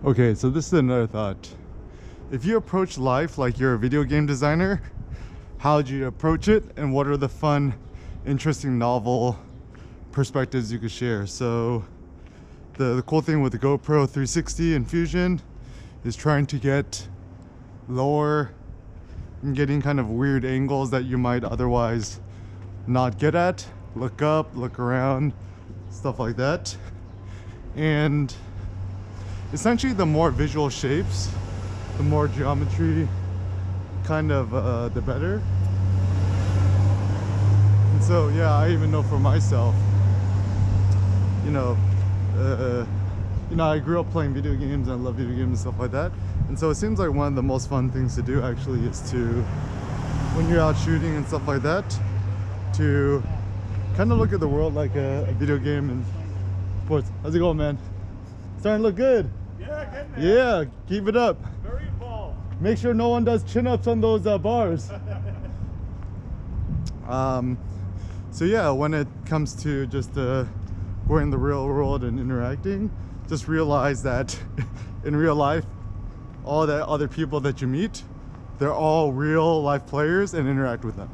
Okay, so this is another thought. If you approach life like you're a video game designer, how would you approach it, and what are the fun, interesting, novel perspectives you could share? So the cool thing with the GoPro 360 and Fusion is trying to get lower and getting kind of weird angles that you might otherwise not get at. Look up, look around, stuff like that. And essentially the more visual shapes, the more geometry, kind of the better. And so yeah, I even know for myself, I grew up playing video games and I love video games and stuff like that. And so it seems like one of the most fun things to do actually is to, when you're out shooting and stuff like that, to kind of look at the world like a video game and sports. How's it going, man? Starting to look good. Yeah, good, man. Yeah, keep it up. Very involved. Make sure no one does chin-ups on those bars. So yeah, when it comes to just going in the real world and interacting, just realize that in real life, all the other people that you meet, they're all real life players, and interact with them.